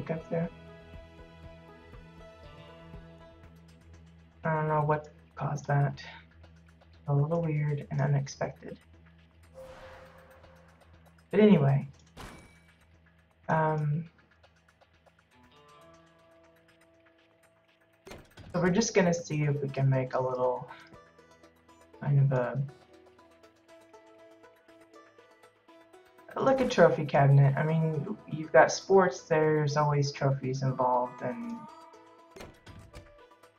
kick up there. I don't know what caused that. A little weird and unexpected. But anyway, so we're just gonna see if we can make a little kind of like a trophy cabinet. I mean, you've got sports, there's always trophies involved, and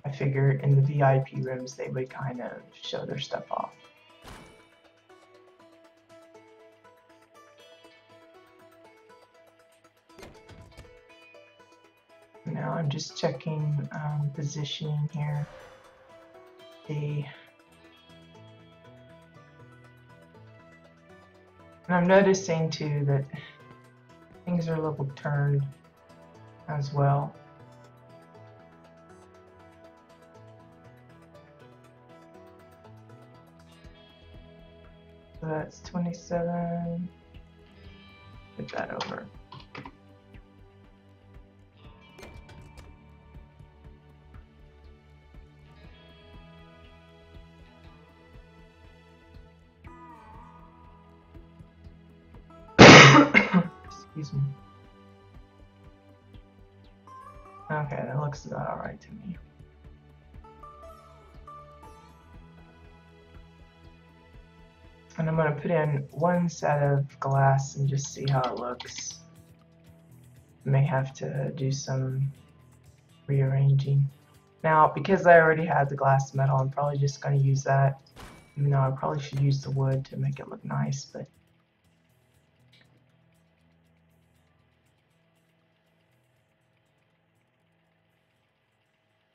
I figure in the VIP rooms they would kind of show their stuff off. Now I'm just checking positioning here. And I'm noticing too that things are a little turned as well. So that's 27. Put that over. Excuse me. Okay, that looks about alright to me. And I'm going to put in one set of glass and just see how it looks. May have to do some rearranging. Now, because I already had the glass metal, I'm probably just going to use that. Even though I probably should use the wood to make it look nice, but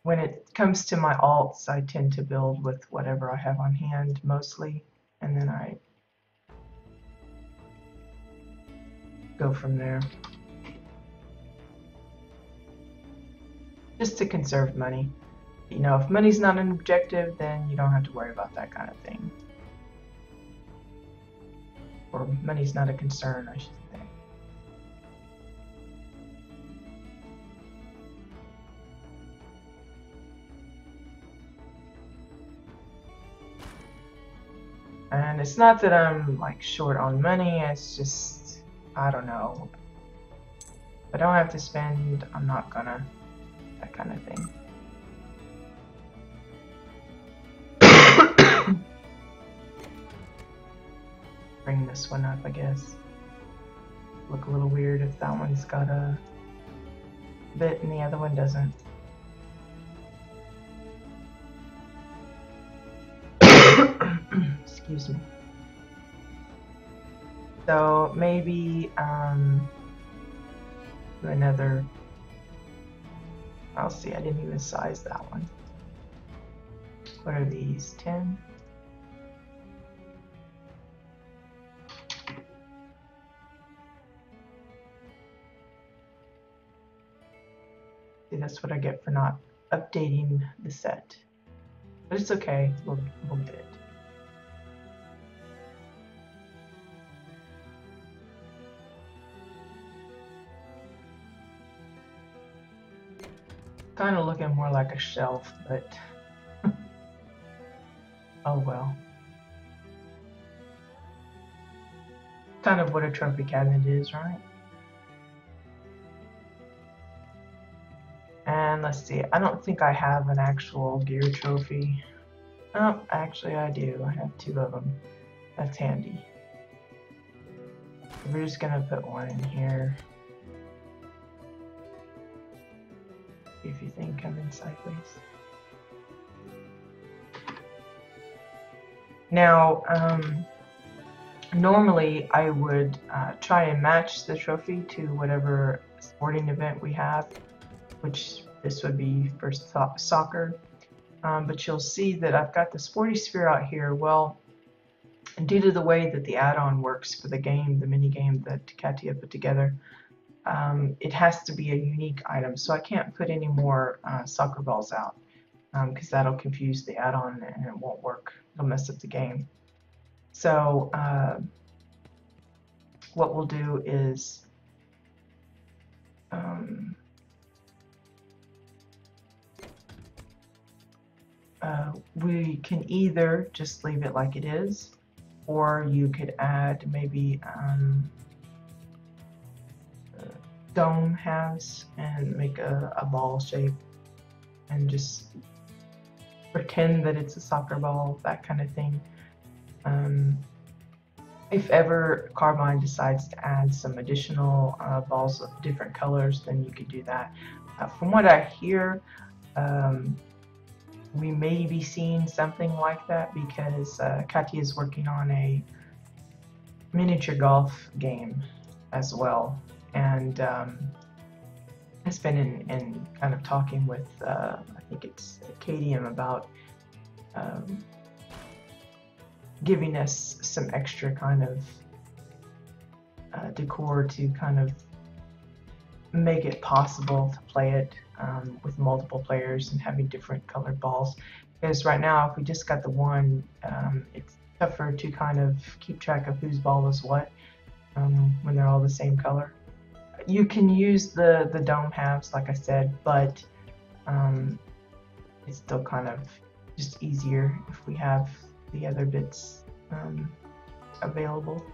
when it comes to my alts, I tend to build with whatever I have on hand mostly, and then I go from there. Just to conserve money. You know, if money's not an objective, then you don't have to worry about that kind of thing. Or money's not a concern, I should say. And it's not that I'm like short on money, it's just, I don't know. If I don't have to spend, I'm not gonna, that kind of thing. Bring this one up, I guess. Look a little weird if that one's got a bit and the other one doesn't. Excuse me. So maybe do another. I'll see. I didn't even size that one. What are these? 10. See, that's what I get for not updating the set. But it's okay. We'll get it. Kind of looking more like a shelf, but oh well. Kind of what a trophy cabinet is, right? And let's see, I don't think I have an actual gear trophy. Oh, actually I do. I have 2 of them. That's handy. We're just gonna put one in here. If you think I'm in sideways. Now, normally I would try and match the trophy to whatever sporting event we have, which this would be for soccer. But you'll see that I've got the sporty sphere out here. Well, due to the way that the add-on works for the game, the mini game that Katia put together, it has to be a unique item, so I can't put any more soccer balls out because that'll confuse the add-on and it won't work. It'll mess up the game. So what we'll do is we can either just leave it like it is, or you could add maybe dome halves and make a ball shape and just pretend that it's a soccer ball, that kind of thing. If ever Carbine decides to add some additional balls of different colors, then you could do that. From what I hear, we may be seeing something like that because Katya is working on a miniature golf game as well, and has been in kind of talking with I think it's Acadium about giving us some extra kind of decor to kind of make it possible to play it with multiple players and having different colored balls. Because right now, if we just got the one, it's tougher to kind of keep track of whose ball is what when they're all the same color. You can use the dome halves, like I said, but it's still kind of just easier if we have the other bits available.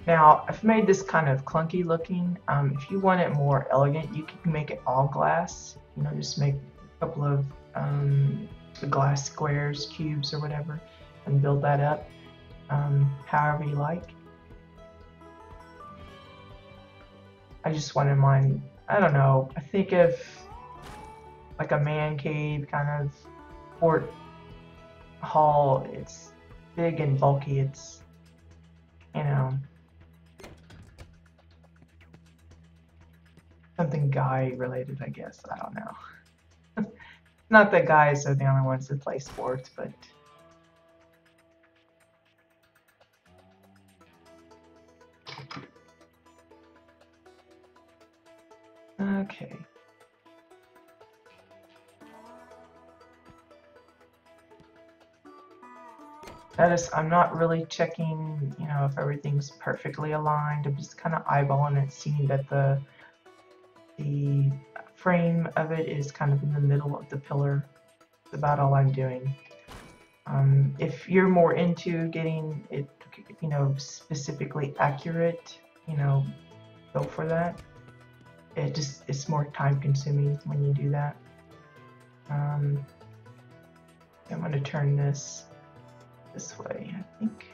Now, I've made this kind of clunky looking. If you want it more elegant, you can make it all glass. You know, just make a couple of glass squares, cubes, or whatever, and build that up however you like. I just wanted mine, I don't know, I think of like a man cave kind of fort hall. It's big and bulky. It's, you know, something guy related, I guess. I don't know. Not that guys are the only ones that play sports, but okay. Notice I'm not really checking, you know, if everything's perfectly aligned. I'm just kind of eyeballing it, seeing that the frame of it is kind of in the middle of the pillar. That's about all I'm doing. If you're more into getting it, you know, specifically accurate, you know, go for that. It's more time consuming when you do that. I'm going to turn this way, I think.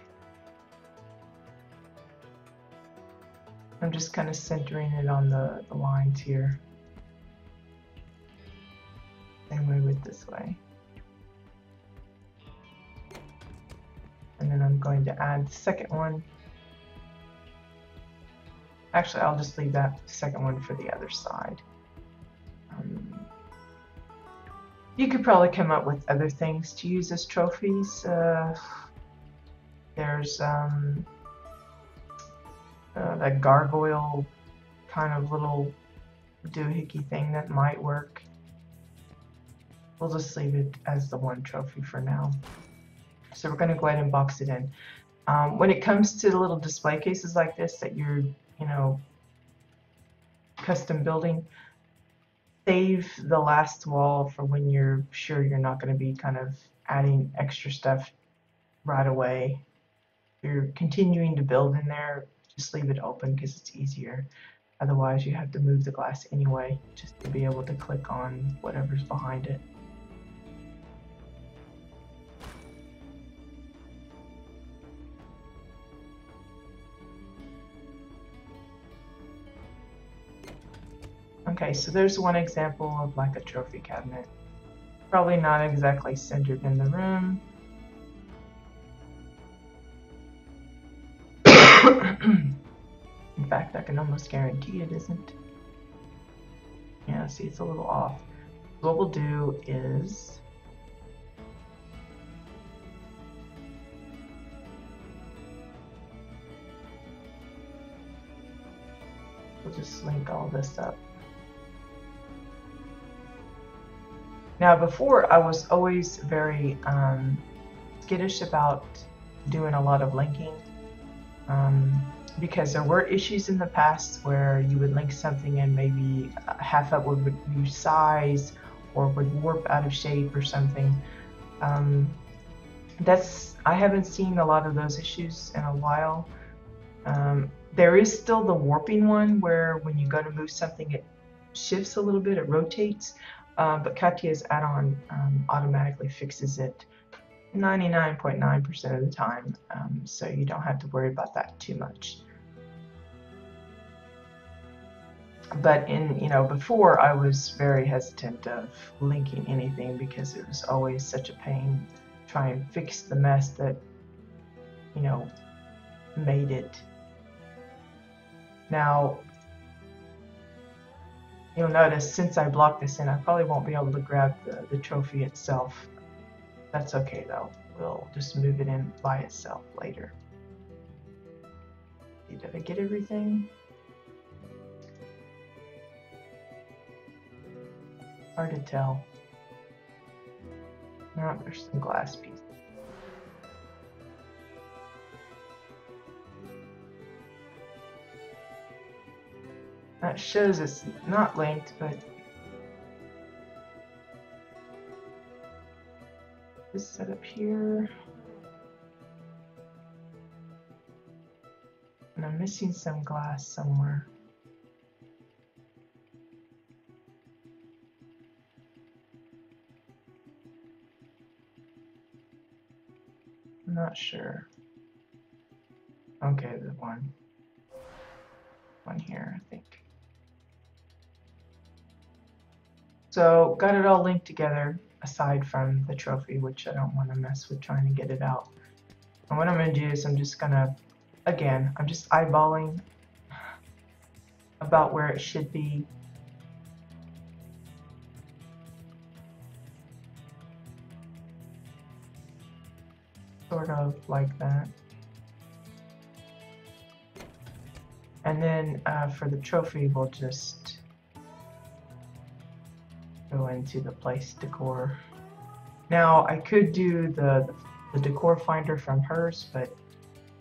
I'm just kind of centering it on the lines here. Same way with this way. And then I'm going to add the second one. Actually, I'll just leave that second one for the other side. You could probably come up with other things to use as trophies. There's that gargoyle kind of little doohickey thing that might work. We'll just leave it as the one trophy for now. So we're going to go ahead and box it in. When it comes to the little display cases like this that you're, you know, custom building, save the last wall for when you're sure you're not going to be kind of adding extra stuff right away. If you're continuing to build in there, just leave it open because it's easier. Otherwise, you have to move the glass anyway just to be able to click on whatever's behind it. Okay, so there's one example of like a trophy cabinet. Probably not exactly centered in the room. In fact, I can almost guarantee it isn't. Yeah, see, it's a little off. What we'll do is we'll just link all this up. Now, before I was always very skittish about doing a lot of linking. Because there were issues in the past where you would link something and maybe half of it would lose size or would warp out of shape or something. I haven't seen a lot of those issues in a while. There is still the warping one where when you go to move something it shifts a little bit, it rotates, but Katya's add-on automatically fixes it 99.9% of the time, so you don't have to worry about that too much. But before I was very hesitant of linking anything because it was always such a pain to try and fix the mess that, made it. Now, you'll notice since I blocked this in, I probably won't be able to grab the trophy itself. That's okay though, we'll just move it in by itself later. Did I get everything? Hard to tell. No, there's some glass pieces. That shows it's not linked, but just set up here. And I'm missing some glass somewhere. I'm not sure. Okay, the one here, I think. So got it all linked together aside from the trophy, which I don't want to mess with trying to get it out. And what I'm going to do is I'm just eyeballing about where it should be. Sort of like that. And then for the trophy, we'll just go into the place decor. Now I could do the decor finder from hers, but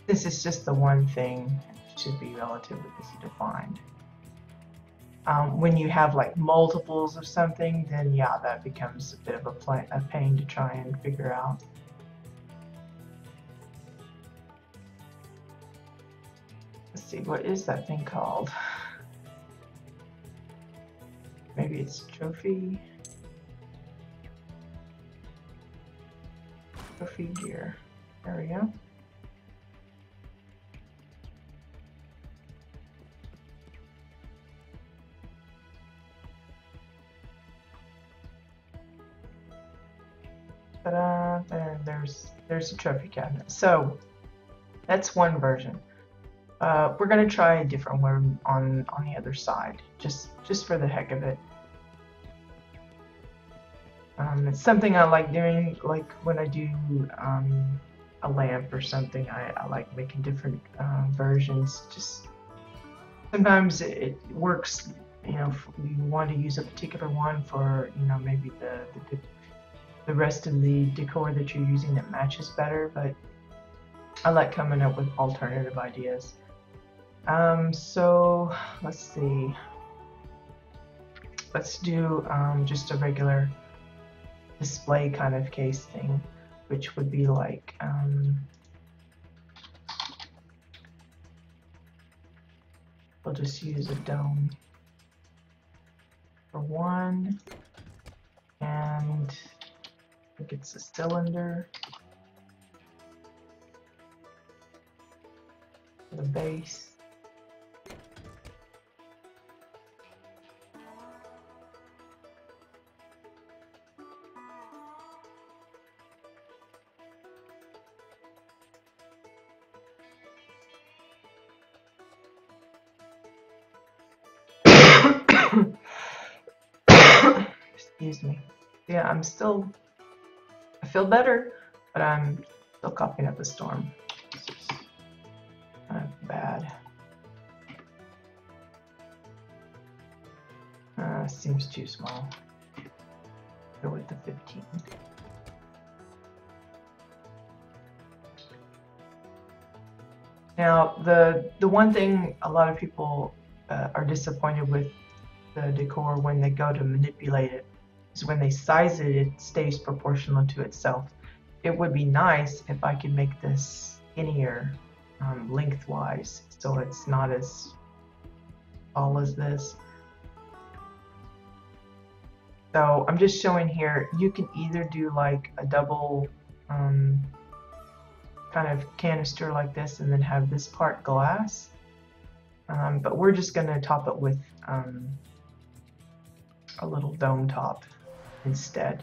this is just the one thing. It should be relatively easy to find. When you have like multiples of something, then yeah, that becomes a bit of a pain to try and figure out. Let's see, what is that thing called? Maybe it's trophy gear. There we go. Ta-da! There's a trophy cabinet. So that's one version. We're gonna try a different one on the other side, just for the heck of it. It's something I like doing, like when I do a lamp or something. I like making different versions. Just sometimes it works. If you want to use a particular one for maybe the rest of the decor that you're using that matches better. But I like coming up with alternative ideas. So let's see. Let's do just a regular display kind of case thing, which would be like we'll just use a dome for one, and I think it's a cylinder for the base. Excuse me. Yeah, I feel better, but I'm still coughing up a storm. It's just kind of bad. Seems too small. Go with the 15. Now, the one thing a lot of people are disappointed with the decor when they go to manipulate it is when they size it, it stays proportional to itself. It would be nice if I could make this skinnier lengthwise, so it's not as tall as this. So I'm just showing here, you can either do like a double kind of canister like this and then have this part glass, but we're just going to top it with a little dome top instead.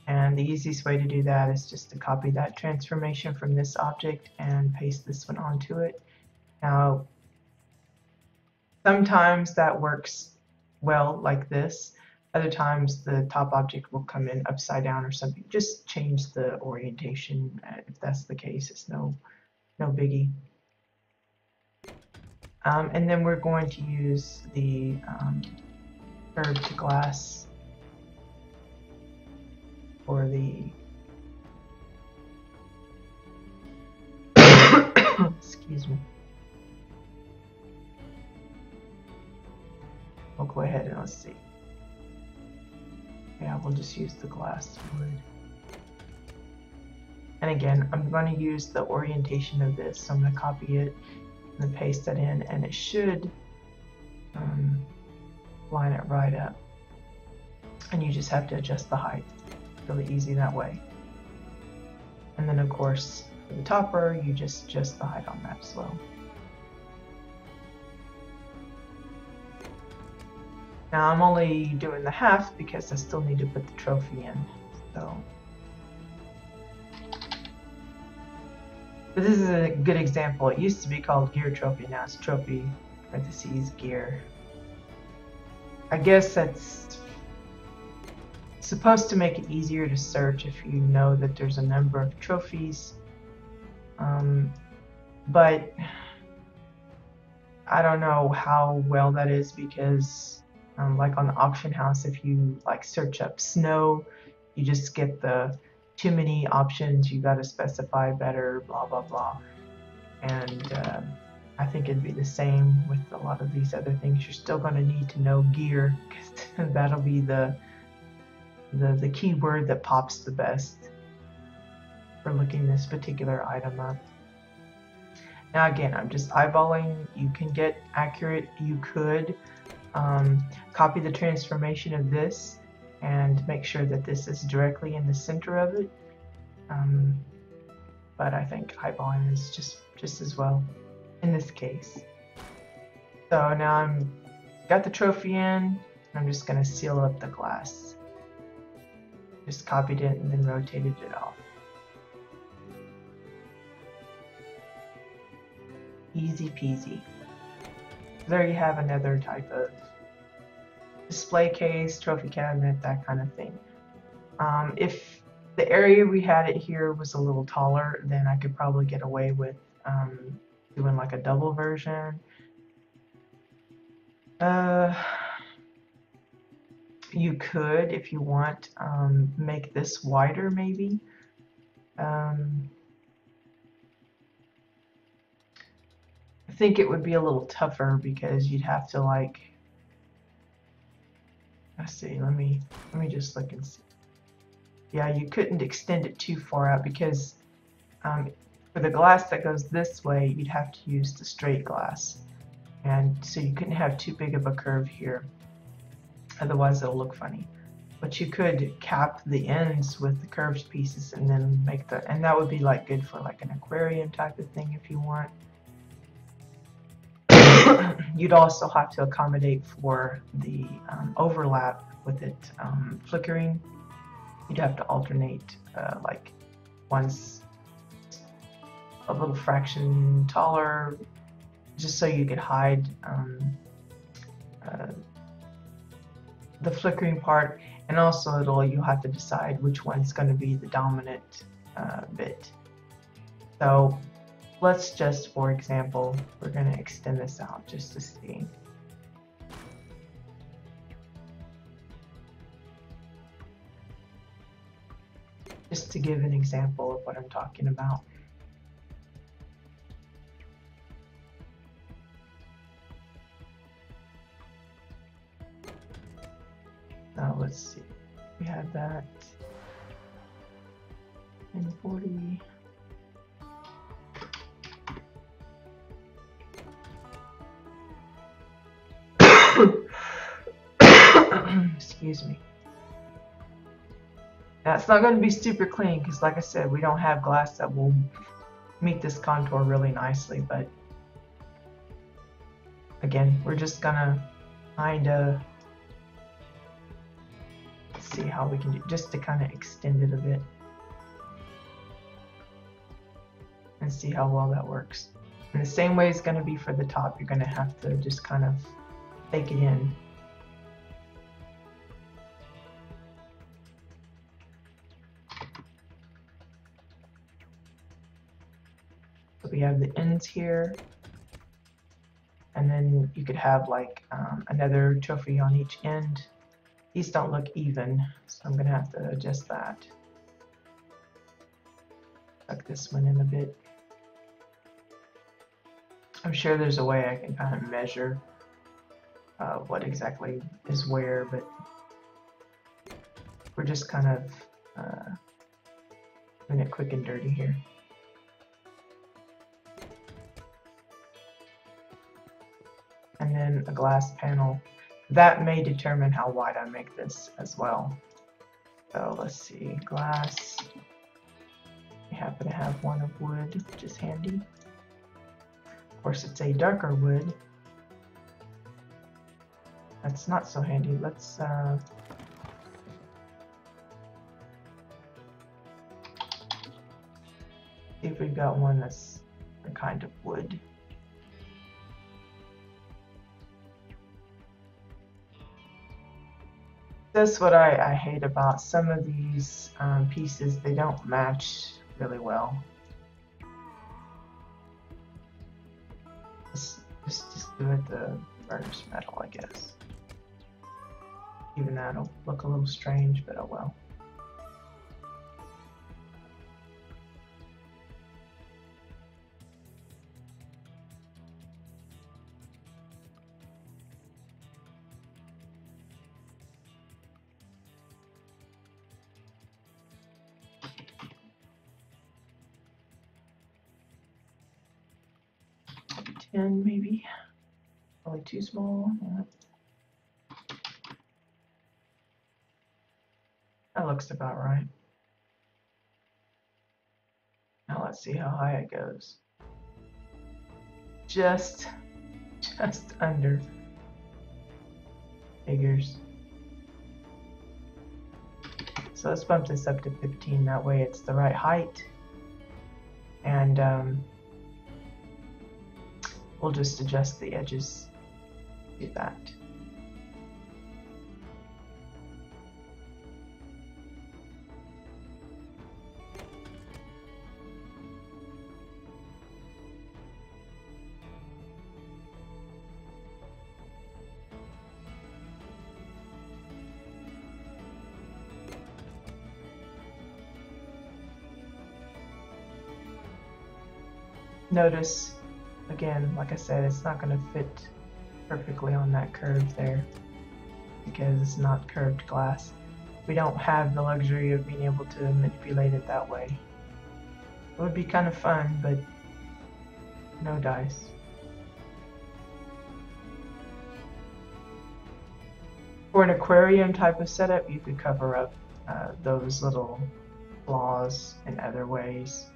And the easiest way to do that is just to copy that transformation from this object and paste this one onto it. Now, sometimes that works well like this. Other times the top object will come in upside down or something. Just change the orientation if that's the case. It's no biggie. And then we're going to use the curved glass for the excuse me. We'll go ahead and let's see. Yeah, we'll just use the glass wood. And again, I'm going to use the orientation of this. So I'm going to copy it and then paste that in, and it should line it right up. And you just have to adjust the height. Really easy that way. And then of course, for the topper, you just adjust the height on that as well. Now I'm only doing the half because I still need to put the trophy in. So, but this is a good example. It used to be called gear trophy. Now it's trophy parentheses gear. I guess that's supposed to make it easier to search if you know that there's a number of trophies. But I don't know how well that is because like on the auction house, if you like search up snow, you just get the too many options, you got to specify better, blah blah blah. And I think it'd be the same with a lot of these other things. You're still going to need to know gear because that'll be the keyword that pops the best for looking this particular item up. Now again, I'm just eyeballing. You can get accurate. You could copy the transformation of this and make sure that this is directly in the center of it. But I think eyeballing is just as well in this case. So now I'm got the trophy in, and I'm just going to seal up the glass. Just copied it and then rotated it off. Easy peasy. There you have another type of display case, trophy cabinet, that kind of thing. If the area we had it here was a little taller, then I could probably get away with doing like a double version. You could, if you want, make this wider maybe. I think it would be a little tougher because you'd have to like, let's see, let me just look and see. Yeah, you couldn't extend it too far out because for the glass that goes this way, you'd have to use the straight glass. And so you couldn't have too big of a curve here. Otherwise it'll look funny. But you could cap the ends with the curved pieces and then make the, and that would be like good for like an aquarium type of thing if you want. You'd also have to accommodate for the overlap with it flickering. You'd have to alternate like one's a little fraction taller, just so you could hide the flickering part, and also you'll have to decide which one's going to be the dominant bit. So let's just, for example, we're going to extend this out just to see. Just to give an example of what I'm talking about. let's see. We had that in 40. Excuse me. Now it's not going to be super clean because, like I said, we don't have glass that will meet this contour really nicely, but again, we're just gonna kind of see how we can do, just to kind of extend it a bit and see how well that works. And the same way it's going to be for the top. You're going to have to just kind of bake it in. So we have the ends here, and then you could have like another trophy on each end. These don't look even, so I'm going to have to adjust that. Tuck this one in a bit. I'm sure there's a way I can kind of measure what exactly is where, but we're just kind of doing it quick and dirty here. And then a glass panel. That may determine how wide I make this as well. So let's see, glass. We happen to have one of wood, which is handy. Of course, it's a darker wood. That's not so handy. Let's see if we've got one that's a kind of wood. That's what I hate about some of these pieces. They don't match really well. Just do it the burnished metal, I guess. Even that'll look a little strange, but oh well. Maybe. Probably too small. Yeah. That looks about right. Now let's see how high it goes. Just under. Figures. So let's bump this up to 15. That way it's the right height. And we'll just adjust the edges, do that. Notice, again, like I said, it's not going to fit perfectly on that curve there because it's not curved glass. We don't have the luxury of being able to manipulate it that way. It would be kind of fun, but no dice. For an aquarium type of setup, you could cover up those little flaws in other ways.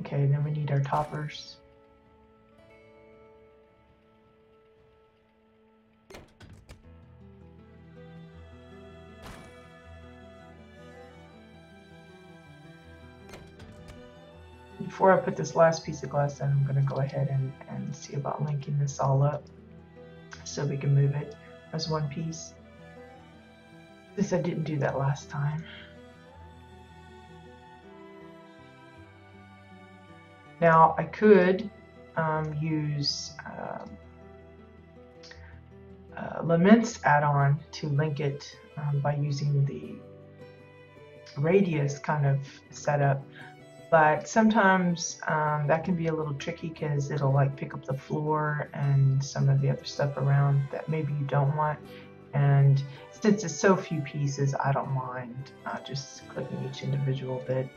Okay, then we need our toppers. Before I put this last piece of glass in, I'm going to go ahead and see about linking this all up so we can move it as one piece. Since I didn't do that last time. Now I could use Lament's add-on to link it by using the radius kind of setup, But sometimes that can be a little tricky because it'll like pick up the floor and some of the other stuff around that maybe you don't want. And since it's so few pieces, I don't mind just clicking each individual bit.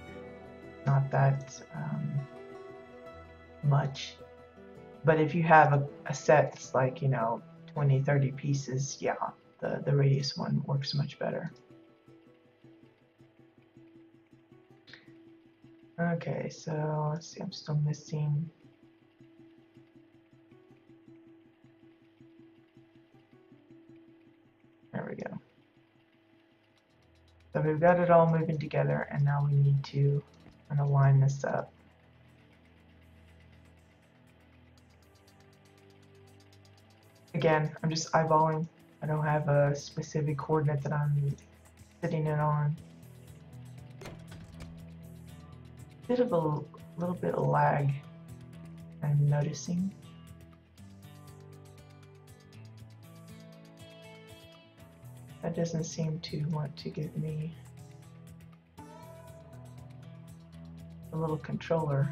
Not that much. But if you have a set that's like, you know, 20, 30 pieces, yeah, the radius one works much better. Okay, so let's see, I'm still missing. There we go. So we've got it all moving together, and now we need to kind of line this up. Again, I'm just eyeballing. I don't have a specific coordinate that I'm sitting it on. Bit of a little bit of lag I'm noticing. That doesn't seem to want to give me a little controller.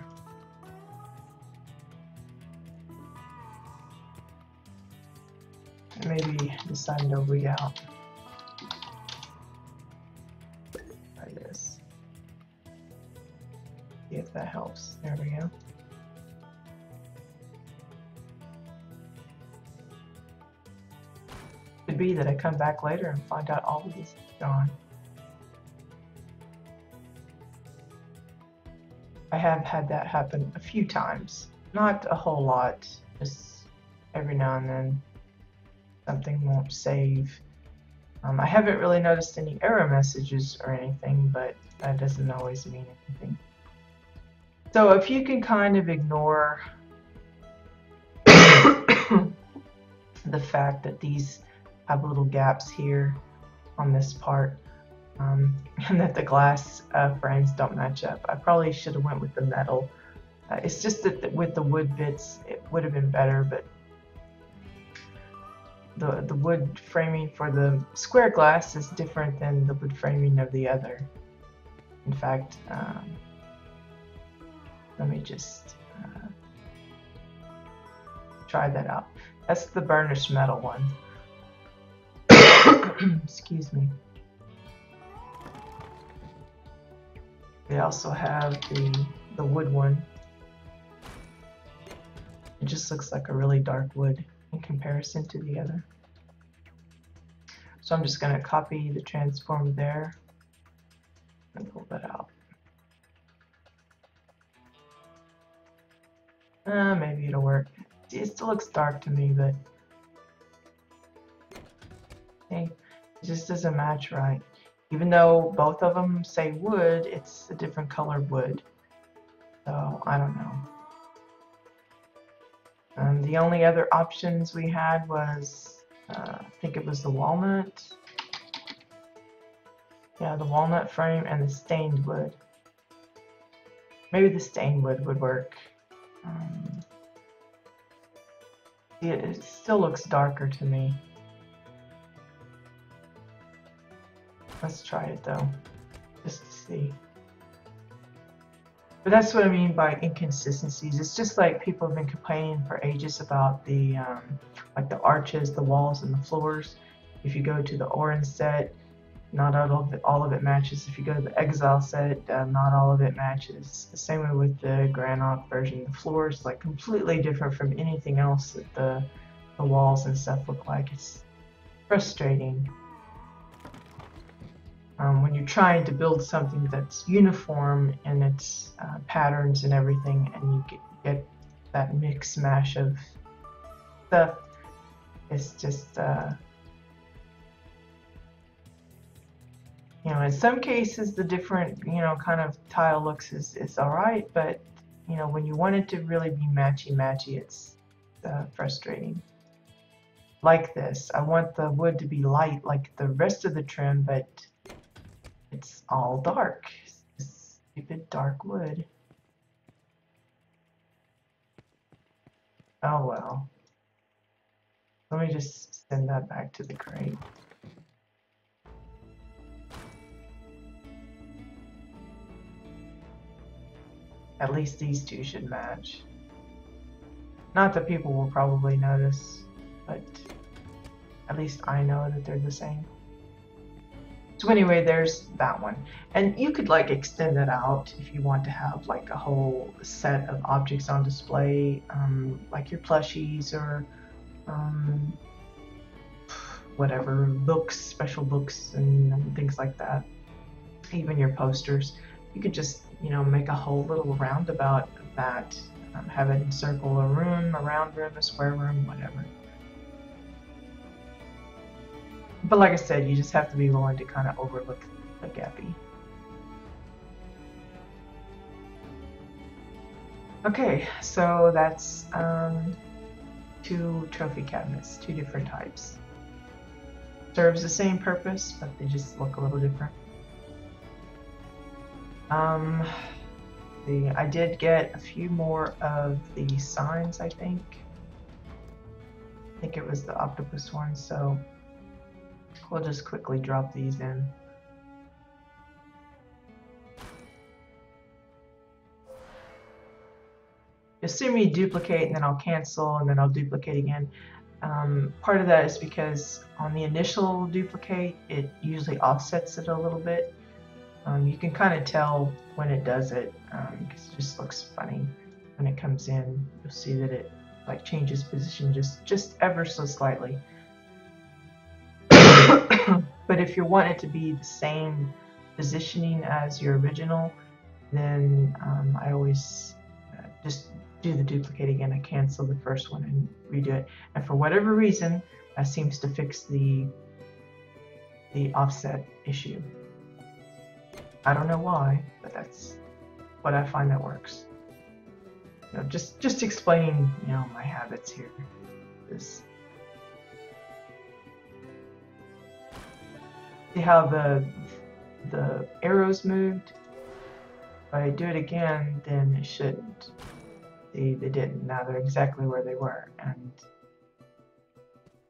Maybe deciding to rig out. Try this. See if that helps. There we go. Could be that I come back later and find out all of this is gone. I have had that happen a few times. Not a whole lot, just every now and then something won't save. I haven't really noticed any error messages or anything, but that doesn't always mean anything. So if you can kind of ignore the fact that these have little gaps here on this part, and that the glass frames don't match up. I probably should have went with the metal. It's just that with the wood bits, it would have been better, but the wood framing for the square glass is different than the wood framing of the other. In fact, let me just try that out. That's the burnished metal one. Excuse me. We also have the wood one. It just looks like a really dark wood in comparison to the other. So I'm just going to copy the transform there and pull that out. Maybe it'll work. See, it still looks dark to me, but hey, it just doesn't match right. Even though both of them say wood, it's a different color wood. So I don't know. The only other options we had was, I think it was the walnut. Yeah, the walnut frame and the stained wood. Maybe the stained wood would work. It still looks darker to me. Let's try it though, just to see. But that's what I mean by inconsistencies. It's just like people have been complaining for ages about the like the arches, the walls, and the floors. If you go to the orange set, not all of it matches. If you go to the exile set, not all of it matches. The same way with the Granok version. The floor is like completely different from anything else that the walls and stuff look like. It's frustrating. When you're trying to build something that's uniform in its patterns and everything, and you get that mix mash of stuff, it's just you know, in some cases the different, you know, kind of tile looks is all right, but you know, when you want it to really be matchy, it's frustrating. Like this, I want the wood to be light like the rest of the trim, but it's all dark. It's stupid dark wood. Oh well. Let me just send that back to the crate. At least these two should match. Not that people will probably notice, but at least I know that they're the same. So anyway, there's that one. And you could like extend it out if you want to have like a whole set of objects on display, like your plushies or whatever, books, special books and things like that. Even your posters. You could just, you know, make a whole little roundabout of that. Have it encircle a room, a round room, a square room, whatever. But like I said, you just have to be willing to kind of overlook the gappy. Okay, so that's 2 trophy cabinets, 2 different types. Serves the same purpose, but they just look a little different. I did get a few more of the signs, I think. I think it was the octopus one, so we'll just quickly drop these in. You'll see me duplicate and then I'll cancel and then I'll duplicate again. Part of that is because on the initial duplicate, it usually offsets it a little bit. You can kind of tell when it does it because it just looks funny when it comes in. You'll see that it like changes position just ever so slightly. But if you want it to be the same positioning as your original, then I always just do the duplicate again. I cancel the first one and redo it. And for whatever reason, that seems to fix the offset issue. I don't know why, but that's what I find that works. You know, just explaining, you know, my habits here. See how the arrows moved? If I do it again, then it shouldn't. See, they didn't. Now they're exactly where they were, and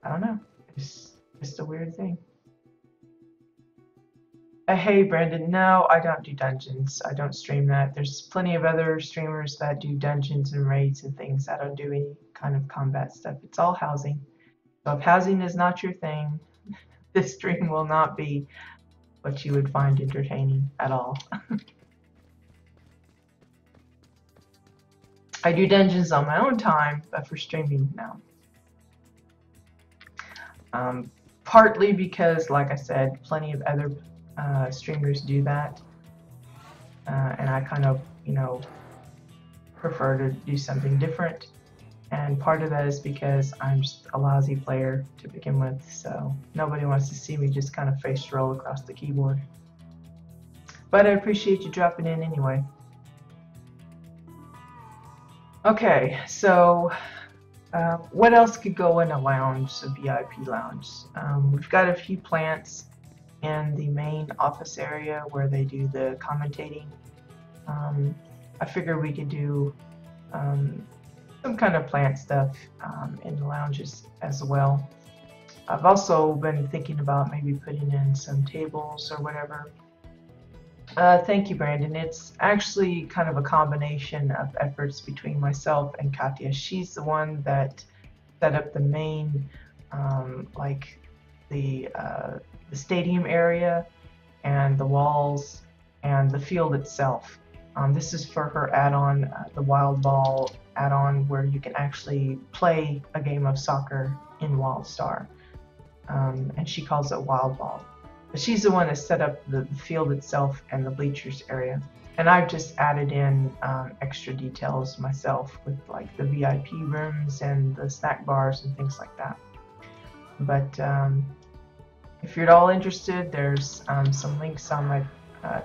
I don't know. It's just a weird thing. Hey Brandon, no, I don't do dungeons. I don't stream that. There's plenty of other streamers that do dungeons and raids and things. I don't do any kind of combat stuff. It's all housing. So if housing is not your thing, this stream will not be what you would find entertaining at all. I do dungeons on my own time, but for streaming, no. Partly because, like I said, plenty of other streamers do that, and I kind of, you know, prefer to do something different. And part of that is because I'm just a lousy player to begin with, so nobody wants to see me just kind of face roll across the keyboard. But I appreciate you dropping in anyway. Okay, so what else could go in a lounge, a VIP lounge? We've got a few plants in the main office area where they do the commentating. I figure we could do some kind of plant stuff in the lounges as well. I've also been thinking about maybe putting in some tables or whatever. Thank you, Brandon. It's actually kind of a combination of efforts between myself and Katya. She's the one that set up the main, like the stadium area and the walls and the field itself. This is for her add-on, the Wildball add-on, where you can actually play a game of soccer in WildStar, and she calls it Wildball. But she's the one that set up the field itself and the bleachers area, and I've just added in extra details myself with like the VIP rooms and the snack bars and things like that. But if you're at all interested, there's some links on my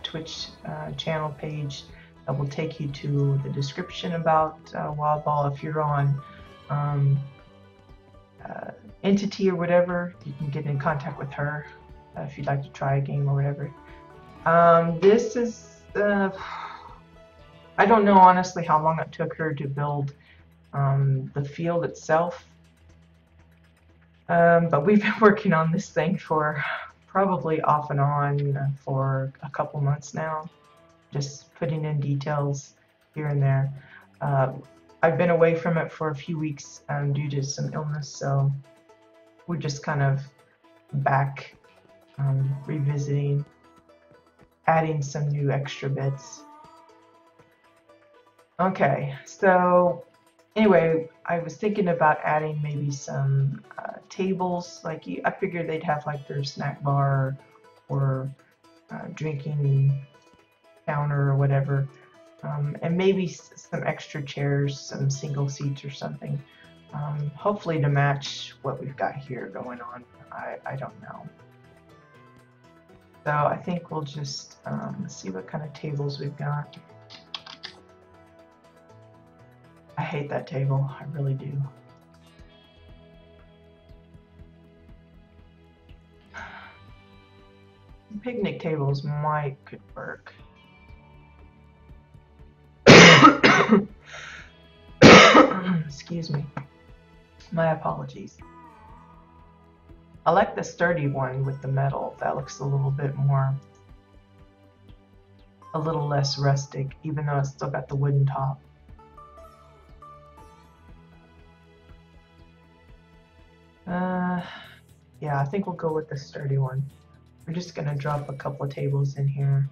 Twitch channel page that will take you to the description about Wildball. If you're on Entity or whatever, you can get in contact with her if you'd like to try a game or whatever. This is, I don't know honestly how long it took her to build the field itself, but we've been working on this thing for probably off and on for a couple months now, just putting in details here and there. I've been away from it for a few weeks due to some illness, so we're just kind of back revisiting, adding some new extra bits. Okay, so anyway, I was thinking about adding maybe some tables. Like I figured they'd have like their snack bar or drinking counter or whatever, and maybe some extra chairs, some single seats or something. Hopefully to match what we've got here going on. I don't know. So I think we'll just see what kind of tables we've got. I hate that table, I really do. Picnic tables could work. Excuse me. My apologies. I like the sturdy one with the metal. That looks a little bit more, a little less rustic, even though it's still got the wooden top. Yeah, I think we'll go with the sturdy one. We're just gonna drop a couple of tables in here.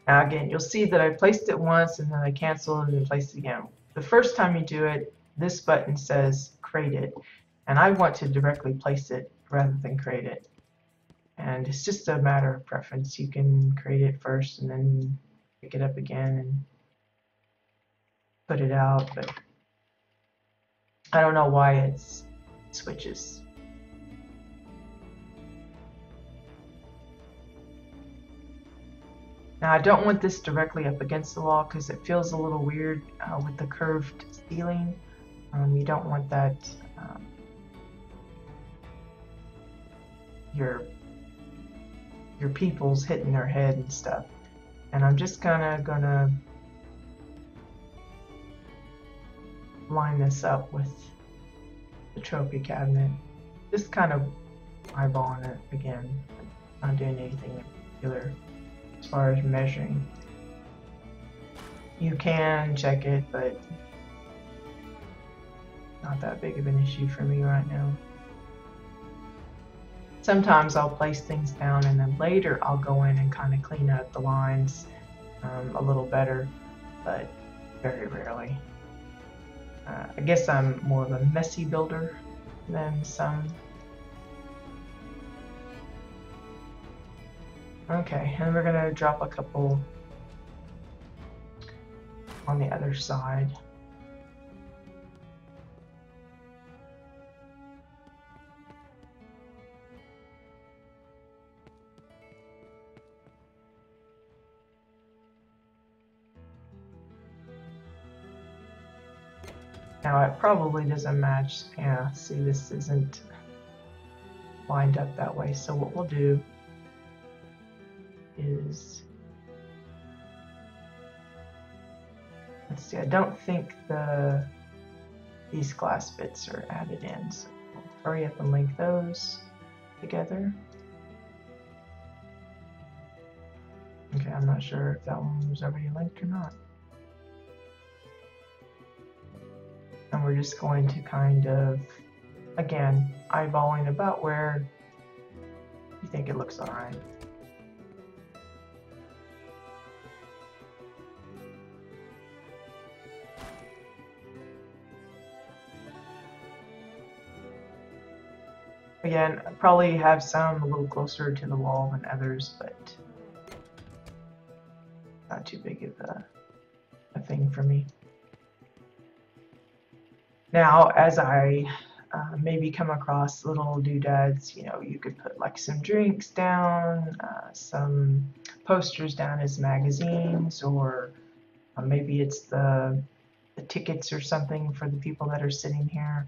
Now again, you'll see that I placed it once and then I canceled and then placed it again. The first time you do it, this button says create it, and I want to directly place it rather than create it. And it's just a matter of preference. You can create it first and then pick it up again and put it out, but I don't know why it switches. Now I don't want this directly up against the wall because it feels a little weird with the curved ceiling. You don't want that your people's hitting their head and stuff. And I'm just gonna line this up with the trophy cabinet. Just kind of eyeballing it again. Not doing anything in particular as far as measuring. You can check it, but not that big of an issue for me right now. Sometimes I'll place things down and then later I'll go in and kind of clean up the lines a little better, but very rarely. I guess I'm more of a messy builder than some. Okay, and we're gonna drop a couple on the other side. Now it probably doesn't match. Yeah, see, this isn't lined up that way. So what we'll do is, let's see, I don't think these glass bits are added in. So we'll hurry up and link those together. Okay, I'm not sure if that one was already linked or not. And we're just going to kind of, again, eyeballing about where you think it looks all right. Again, I probably have some a little closer to the wall than others, but not too big of a thing for me. Now, as I maybe come across little doodads, you know, you could put like some drinks down, some posters down as magazines, or maybe it's the tickets or something for the people that are sitting here.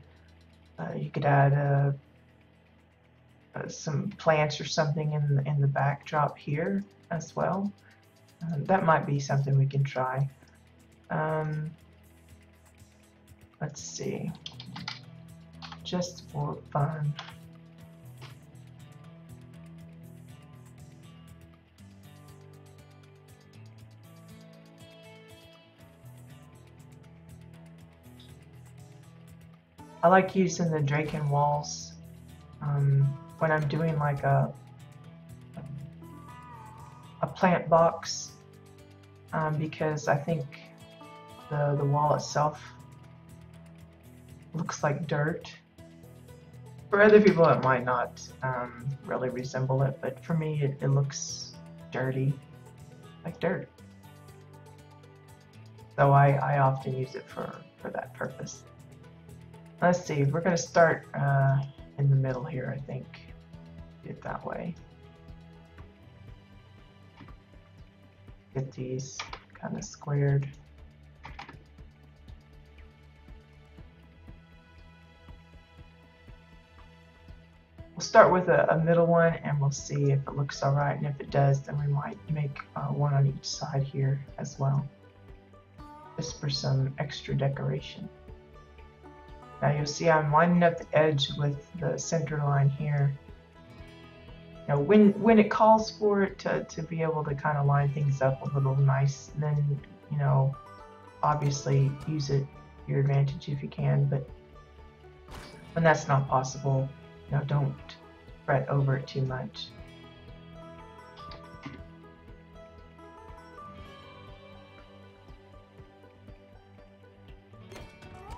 You could add some plants or something in the backdrop here as well. That might be something we can try. Let's see, just for fun. I like using the Draken walls when I'm doing like a plant box because I think the wall itself looks like dirt. For other people it might not really resemble it, but for me it looks dirty, like dirt. So I often use it for that purpose. Let's see, we're going to start in the middle here, I think. Do it that way. Get these kind of squared. We'll start with a middle one and we'll see if it looks alright, and if it does then we might make one on each side here as well, just for some extra decoration. Now you'll see I'm lining up the edge with the center line here. Now when it calls for it to be able to kind of line things up a little nice, then you know, obviously use it to your advantage if you can, but when that's not possible, you know, don't fret over it too much.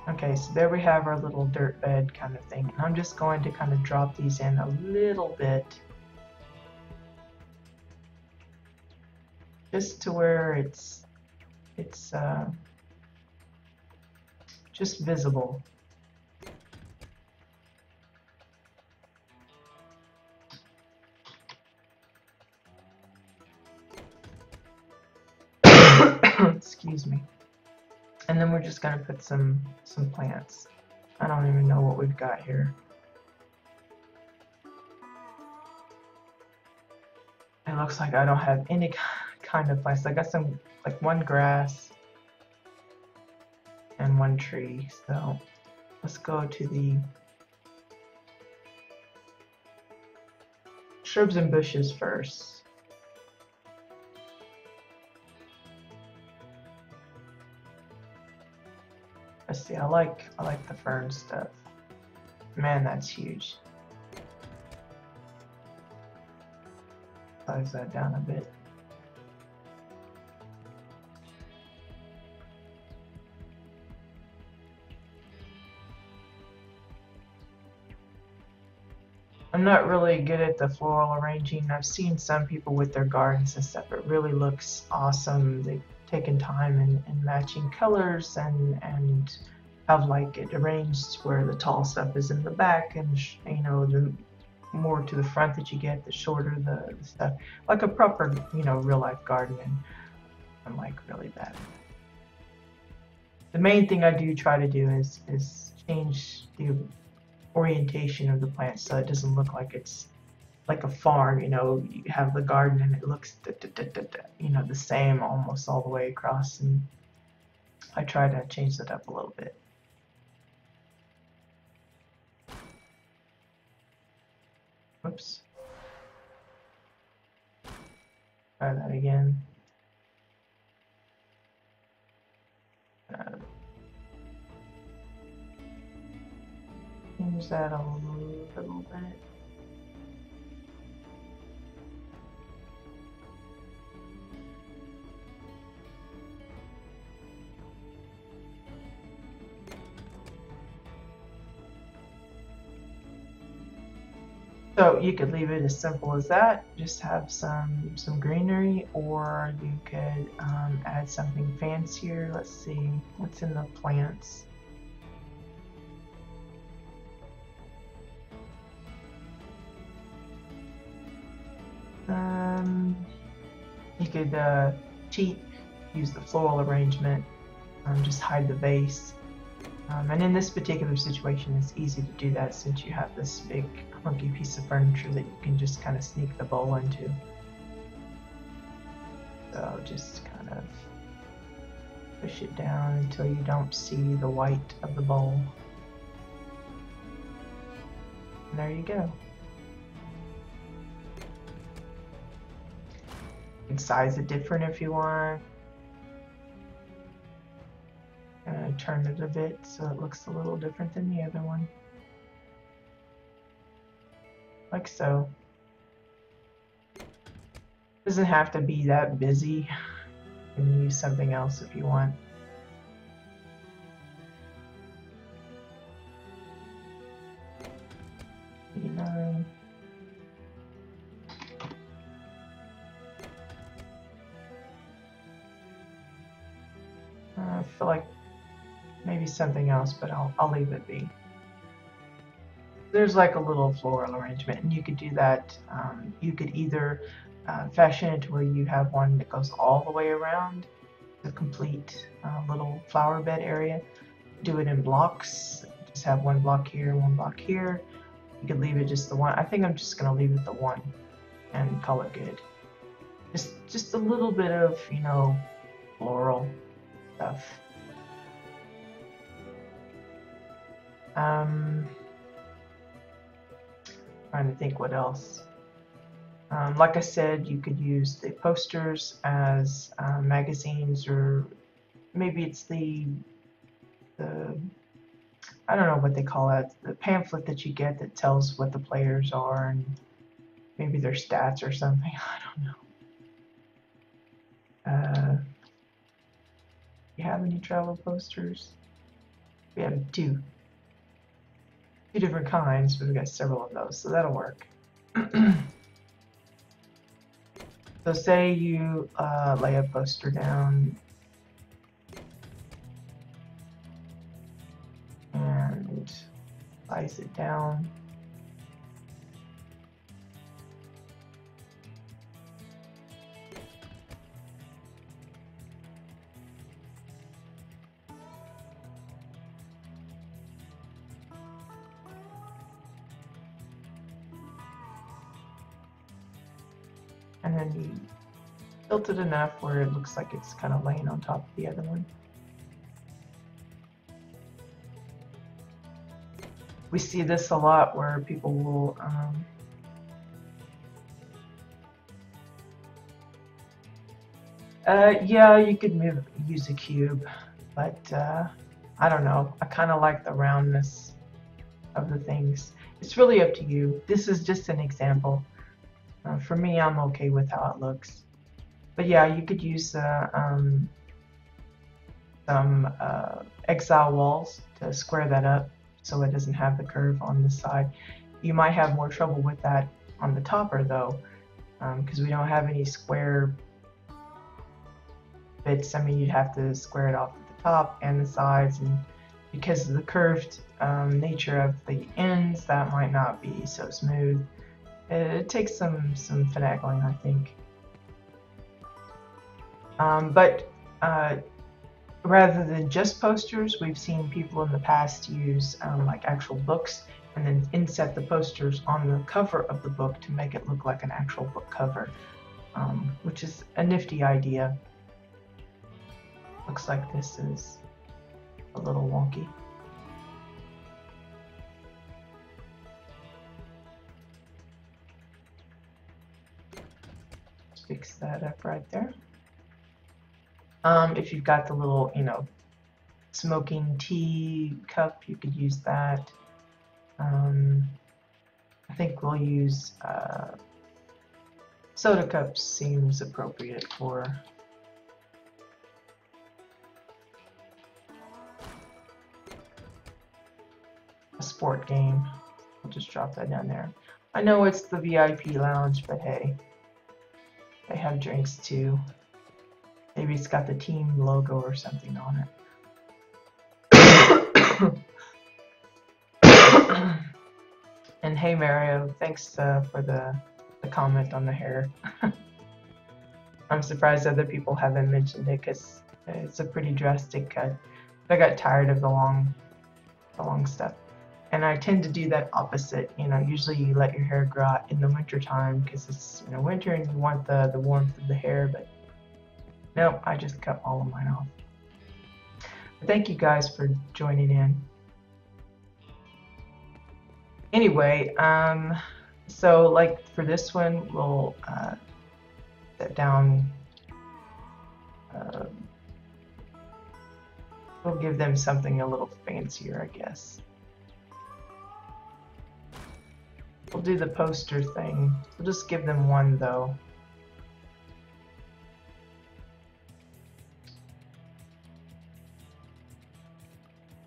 Okay, so there we have our little dirt bed kind of thing. And I'm just going to kind of drop these in a little bit, just to where it's just visible. Excuse me. And then we're just going to put some plants. I don't even know what we've got here. It looks like I don't have any kind of plants. I got some, like one grass and one tree. So let's go to the shrubs and bushes first. Let's see, I like the fern stuff. Man, that's huge. Size that down a bit. I'm not really good at the floral arranging. I've seen some people with their gardens and stuff. It really looks awesome. They've taken time in matching colors and have like it arranged where the tall stuff is in the back, and you know, the more to the front that you get, the shorter the stuff, like a proper, you know, real life garden. And I'm like really bad. The main thing I do try to do is change the orientation of the plant so it doesn't look like it's like a farm. You know, you have the garden and it looks you know, the same almost all the way across, and I try to change that up a little bit. Oops. Try that again. Change that a little bit. So you could leave it as simple as that, just have some greenery, or you could add something fancier. Let's see what's in the plants. You could cheat, use the floral arrangement, just hide the vase. And in this particular situation, it's easy to do that since you have this big clunky piece of furniture that you can just kind of sneak the bowl into. So just kind of push it down until you don't see the white of the bowl. And there you go. You can size it different if you want. turn it a bit so it looks a little different than the other one. Like so. Doesn't have to be that busy. You can use something else if you want. I feel like maybe something else, but I'll leave it be. There's like a little floral arrangement, and you could do that. You could either fashion it to where you have one that goes all the way around the complete little flower bed area. Do it in blocks. Just have one block here, one block here. You could leave it just the one. I think I'm just gonna leave it the one and call it good. Just a little bit of, you know, floral stuff. Trying to think what else. Like I said, you could use the posters as magazines, or maybe it's the I don't know what they call it, the pamphlet that you get that tells what the players are and maybe their stats or something. I don't know. You have any travel posters? We have two different kinds, but we've got several of those, so that'll work. So say you lay a poster down and slice it down. And then you tilt it enough where it looks like it's kind of laying on top of the other one. We see this a lot where people will yeah, you could use a cube, but I don't know. I kind of like the roundness of the things. It's really up to you. This is just an example. For me, I'm okay with how it looks. But yeah, you could use some exile walls to square that up so it doesn't have the curve on this side. You might have more trouble with that on the topper though, because we don't have any square bits. I mean, you'd have to square it off at the top and the sides, and because of the curved nature of the ends, that might not be so smooth. It takes some finagling, I think. But rather than just posters, we've seen people in the past use like actual books and then inset the posters on the cover of the book to make it look like an actual book cover, which is a nifty idea. Looks like this is a little wonky. Fix that up right there. If you've got the little, you know, smoking tea cup, you could use that. I think we'll use soda cups. Seems appropriate for a sport game. I'll just drop that down there. I know it's the VIP lounge, but hey, they have drinks too. Maybe it's got the team logo or something on it. And hey Mario, thanks for the comment on the hair. I'm surprised other people haven't mentioned it because it's a pretty drastic cut. I got tired of the long stuff. And I tend to do that opposite. You know, usually you let your hair grow out in the winter time because it's, you know, winter and you want the warmth of the hair, but no, I just cut all of mine off. But thank you guys for joining in. Anyway, so like for this one, we'll set down We'll give them something a little fancier, I guess. We'll do the poster thing. We'll just give them one, though.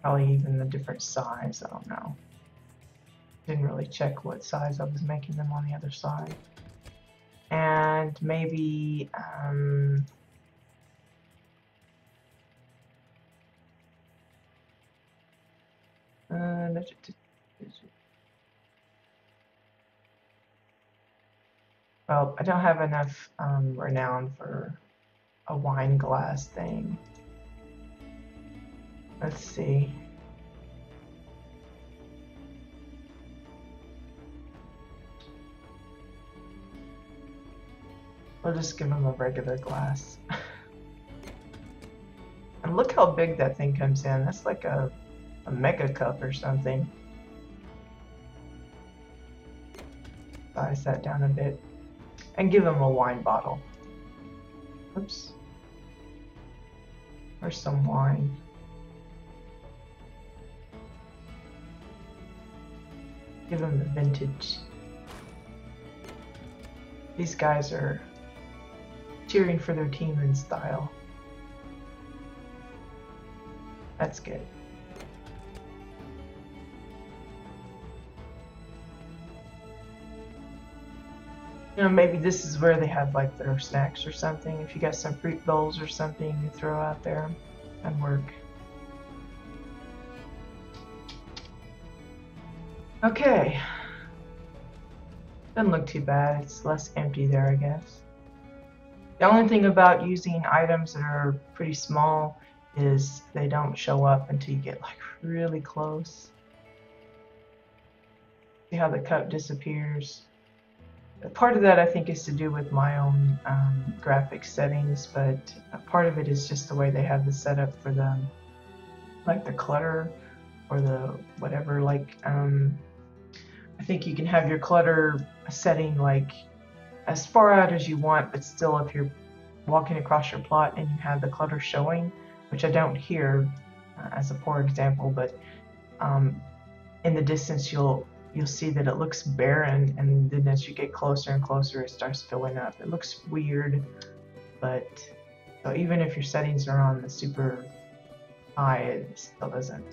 Probably even a different size, I don't know. Didn't really check what size I was making them on the other side. And maybe, well, I don't have enough renown for a wine glass thing. Let's see. We'll just give him a regular glass. And look how big that thing comes in. That's like a mega cup or something. Size that down a bit. And give him a wine bottle. Oops. Or some wine. Give him the vintage. These guys are cheering for their team in style. That's good. You know, maybe this is where they have like their snacks or something. If you got some fruit bowls or something you throw out there and work. Okay. Doesn't look too bad. It's less empty there, I guess. The only thing about using items that are pretty small is they don't show up until you get like really close. See how the cup disappears? Part of that I think is to do with my own graphic settings, but part of it is just the way they have the setup for the like the clutter or the whatever. Like I think you can have your clutter setting like as far out as you want, but still if you're walking across your plot and you have the clutter showing, which I don't here as a poor example, but in the distance you'll see that it looks barren, and then as you get closer and closer it starts filling up. It looks weird, but so even if your settings are on the super high, it still doesn't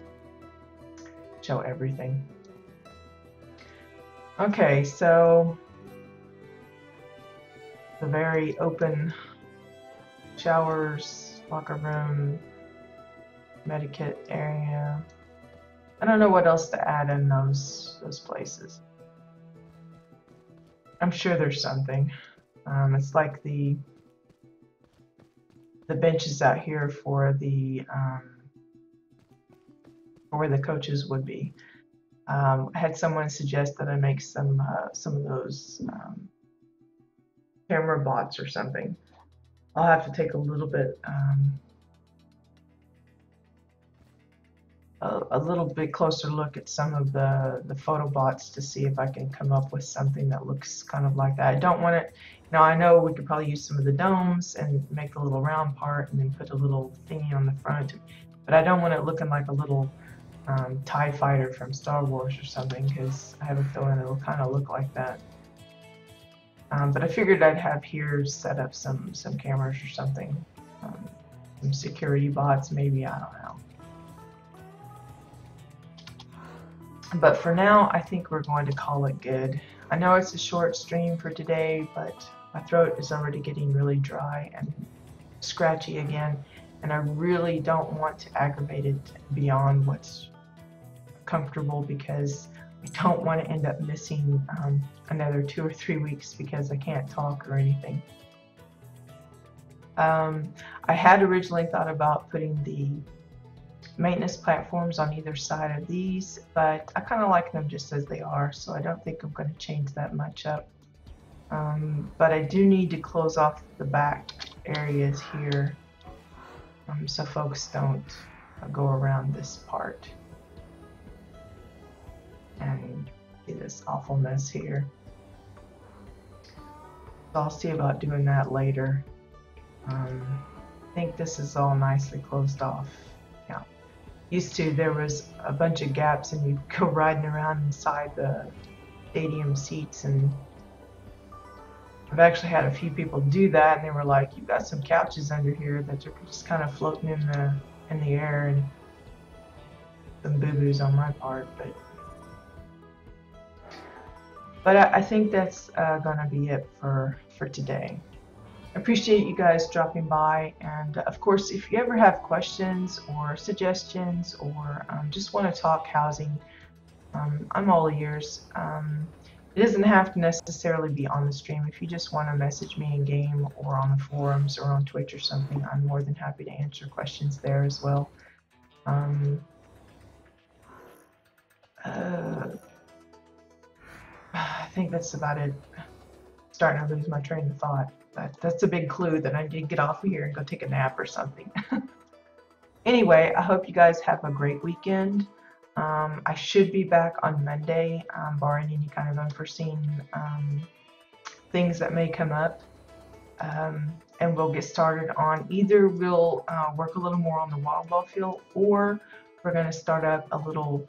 show everything. Okay, so the very open showers, locker room, medikit area. I don't know what else to add in those places. I'm sure there's something. It's like the benches out here for the where the coaches would be. I had someone suggest that I make some of those camera bots or something. I'll have to take a little bit closer look at some of the photo bots to see if I can come up with something that looks kind of like that. I don't want it, you know, I know we could probably use some of the domes and make a little round part and then put a little thingy on the front, but I don't want it looking like a little TIE fighter from Star Wars or something, because I have a feeling it'll kind of look like that. But I figured I'd have here set up some cameras or something, some security bots maybe, I don't know. But for now, I think we're going to call it good. I know it's a short stream for today, but my throat is already getting really dry and scratchy again, and I really don't want to aggravate it beyond what's comfortable, because I don't want to end up missing another 2 or 3 weeks because I can't talk or anything. I had originally thought about putting the maintenance platforms on either side of these, but I kind of like them just as they are, so I don't think I'm going to change that much up. But I do need to close off the back areas here so folks don't go around this part and see this awful mess here. So I'll see about doing that later. I think this is all nicely closed off. Yeah. used to, there was a bunch of gaps and you'd go riding around inside the stadium seats, and I've actually had a few people do that, and they were like, "You've got some couches under here that are just kind of floating in the air," and some boo-boos on my part, but I think that's gonna be it for today. I appreciate you guys dropping by, and of course, if you ever have questions or suggestions or just want to talk housing, I'm all ears. It doesn't have to necessarily be on the stream. If you just want to message me in game or on the forums or on Twitch or something, I'm more than happy to answer questions there as well. I think that's about it. Starting to lose my train of thought, but that's a big clue that I need to get off of here and go take a nap or something. Anyway, I hope you guys have a great weekend. I should be back on Monday, barring any kind of unforeseen things that may come up. And we'll get started on either we'll work a little more on the Wildball field, or we're going to start up a little.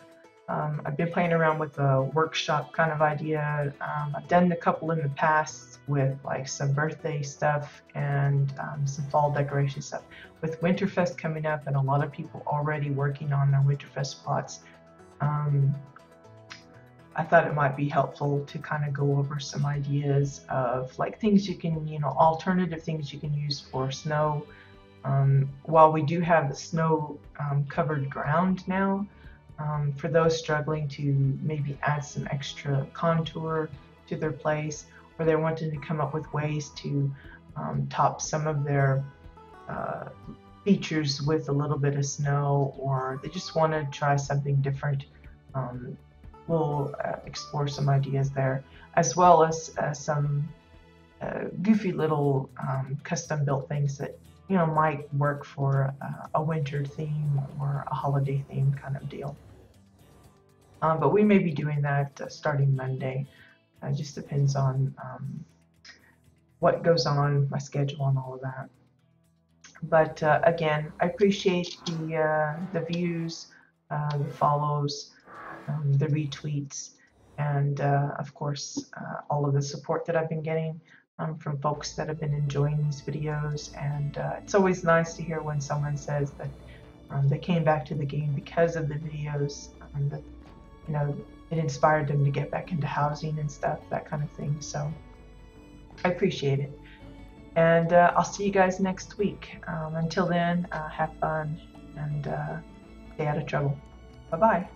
I've been playing around with a workshop kind of idea. I've done a couple in the past with like some birthday stuff and some fall decoration stuff. With Winterfest coming up and a lot of people already working on their Winterfest plots, I thought it might be helpful to kind of go over some ideas of like things you can, alternative things you can use for snow. While we do have the snow covered ground now, for those struggling to maybe add some extra contour to their place, or they're wanting to come up with ways to top some of their features with a little bit of snow, or they just want to try something different, we'll explore some ideas there, as well as some goofy little custom built things that might work for a winter theme or a holiday theme kind of deal. But we may be doing that starting Monday. It just depends on what goes on, my schedule, and all of that. But again, I appreciate the views, the follows, the retweets, and of course all of the support that I've been getting from folks that have been enjoying these videos. And it's always nice to hear when someone says that they came back to the game because of the videos, that it inspired them to get back into housing and stuff, that kind of thing. So I appreciate it. And I'll see you guys next week. Until then, have fun and stay out of trouble. Bye-bye.